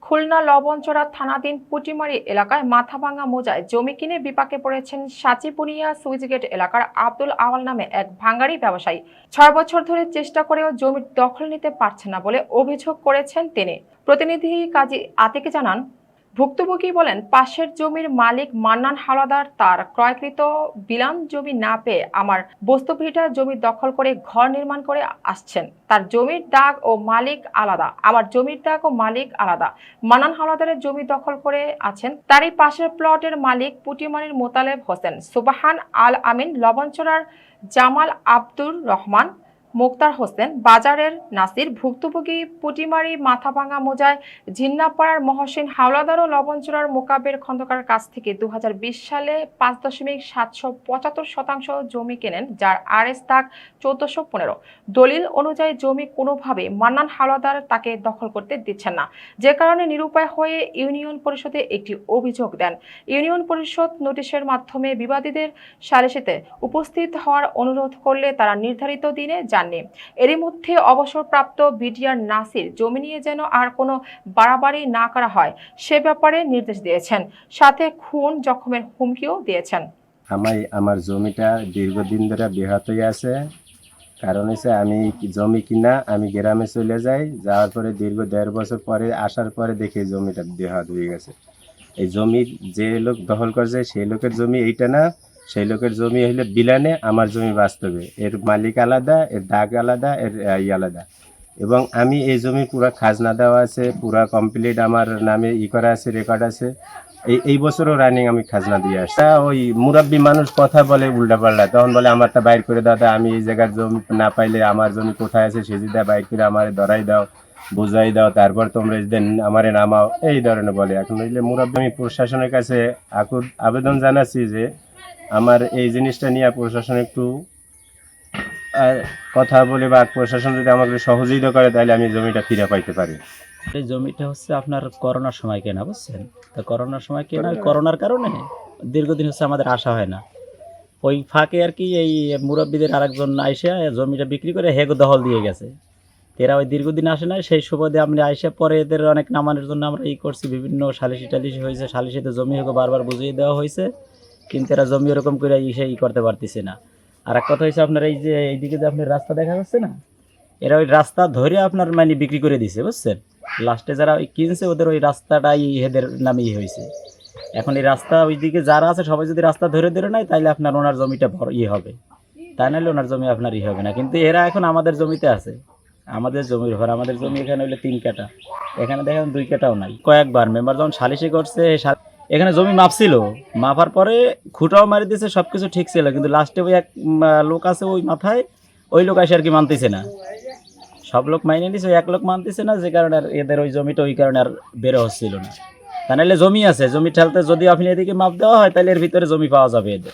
খুলনা লবণচড়া থানাধীন পুটিমারি এলাকায় মাথাভাঙ্গা মোজায় জমি কিনে বিপাকে পড়েছেন সাচিপুনিয়া সুইচগেট এলাকার আব্দুল আওয়াল নামে এক ভাঙ্গারি ব্যবসায়ী। ৬ বছর ধরে চেষ্টা করেও জমির দখল নিতে পারছেন না বলে অভিযোগ করেছেন তিনি। প্রতিনিধি কাজী আতিক জানান, ভুক্তভোগী বলেন, পাশের জমির মালিক মান্নান হাওলাদার তার ক্রয়কৃত বিলান জমি না পেয়ে আমার বস্তুভিটা জমি দখল করে ঘর নির্মাণ করে আসছেন। তার জমির দাগ ও মালিক আলাদা, আমার জমির দাগ ও মালিক আলাদা। মান্নান হাওলাদারের জমি দখল করে আছেন তারই পাশের প্লটের মালিক পুটিমারির মোতালেব হোসেন, সুবাহান আল আমিন, লবণচড়ার জামাল আব্দুর রহমান, মুক্তার হোসেন, বাজারের নাসির। ভুক্তভোগী পুটিমারি মাথাভাঙ্গা মোজায় ঝিন্নাপাড়ার মহসিন হাওলাদার ও লবণচড়ার মোকাবের খন্দকার কাছ থেকে ২০২০ সালে ৫.৭৭৫ জমি কেনেন, যার RS দাগ ১৪১৫। দলিল অনুযায়ী জমি কোনোভাবে মান্নান হাওলাদার তাকে দখল করতে দিচ্ছেন না, যে কারণে নিরুপায় হয়ে ইউনিয়ন পরিষদে একটি অভিযোগ দেন। ইউনিয়ন পরিষদ নোটিশের মাধ্যমে বিবাদীদের সালিসিতে উপস্থিত হওয়ার অনুরোধ করলে তারা নির্ধারিত দিনে যাননি। এরই মধ্যে অবসরপ্রাপ্ত বিডিআর নাসির জমি নিয়ে যেন আর কোনো বাড়াবাড়ি না করা হয় সে ব্যাপারে নির্দেশ দিয়েছেন, সাথে খুন জখমের হুমকিও দিয়েছেন। আমার জমিটা দীর্ঘদিন ধরে বেহাত হয়ে আছে। কারণ হচ্ছে আমি জমি কিনা আমি গ্রামে চলে যাই, যাওয়ার পরে দীর্ঘ ১.৫ বছর পরে আসার পরে দেখি জমিটা বেহাত হয়ে গেছে। এই জমি যে লোক দখল করছে সেই লোকের জমি এইটা না, সেই লোকের জমি হইলে বিলানে, আমার জমি বাস্তবে। এর মালিক আলাদা, এর দাগ আলাদা, এর আলাদা। এবং আমি এই জমি পুরা খাজনা দেওয়া আছে, পুরা কমপ্লিট আমার নামে করা আছে, রেকর্ড আছে। এই বছরও রানিং আমি খাজনা দিয়ে আসছি। ওই মুরব্বী মানুষ কথা বলে উল্টাপাল্টা, তখন বলে আমারটা বাইর করে দাদা, আমি এই জায়গার জমি না পাইলে আমার জমি কোথায় আছে সেদিকে বাইর করে আমার ধরাই দাও, বুঝাই দাও, তারপর তোমরা যেদিন আমারে নামাও, এই ধরনের বলে। এখন হইলে মুরব্বী, আমি প্রশাসনের কাছে আবেদন জানাচ্ছি যে আমার এই জিনিসটা নিয়ে প্রশাসন একটু কথা বলে বা প্রশাসন যদি আমাকে সহযোগিতা করে তাহলে আমি জমিটা ফিরে পাইতে পারি। এই জমিটা হচ্ছে আপনার করোনার সময় কেনা, বুঝছেন? তো করোনার সময় কেনা, করোনার কারণে দীর্ঘদিন হচ্ছে আমাদের আসা হয় না। ওই ফাঁকে আর কি এই মুরব্বীদের আরেকজন আইসা জমিটা বিক্রি করে হেগো দখল দিয়ে গেছে। এরা ওই দীর্ঘদিন আসে না, সেই সুবাদে আপনি আইসা পরে এদের অনেক নামানোর জন্য আমরা করছি, বিভিন্ন সালিশি টালিশি হয়েছে, সালিশিতে জমি হেগো বারবার বুঝিয়ে দেওয়া হয়েছে, কিন্তু এরা জমি ওরকম করে করতে পারতেছে না। আর এক কথা হয়েছে আপনার এই যে এইদিকে যে আপনার রাস্তা দেখা যাচ্ছে না, এরা ওই রাস্তা ধরে আপনার মানে বিক্রি করে দিছে, বুঝছেন? লাস্টে যারা ওই কিনছে ওদের ওই রাস্তাটাই এদের নামেই হয়েছে। এখন এই রাস্তা ওইদিকে যারা আছে সবাই যদি রাস্তা ধরে ধরে নেয় তাহলে আপনার ওনার জমিটা হবে, তাই নাহলে ওনার জমি আপনার হবে না। কিন্তু এরা এখন আমাদের জমিতে আছে, আমাদের জমির ঘর, আমাদের জমি এখানে হইলে 3 কাঠা, এখানে দেখেন 2 কাঠাও নাই। কয়েকবার মেম্বার যখন সালিশি করছে, এখানে জমি মাপছিল, মাপার পরে খুঁটাও মারি দিয়েছে, সব কিছু ঠিক ছিল, কিন্তু লাস্টে ওই এক লোক আছে ওই মাথায়, ওই লোক এসে আর কি মানতেছে না। সব লোক মাইনে নিছে, ওই এক লোক মানতেছে না, যে কারণে আর এদের ওই জমিটা ওই কারণে আর বেরো হচ্ছিল না। তা নাহলে জমি আছে, জমি ঠেলতে যদি আপনি এদিকে মাপ দেওয়া হয় তাহলে এর ভিতরে জমি পাওয়া যাবে এদের।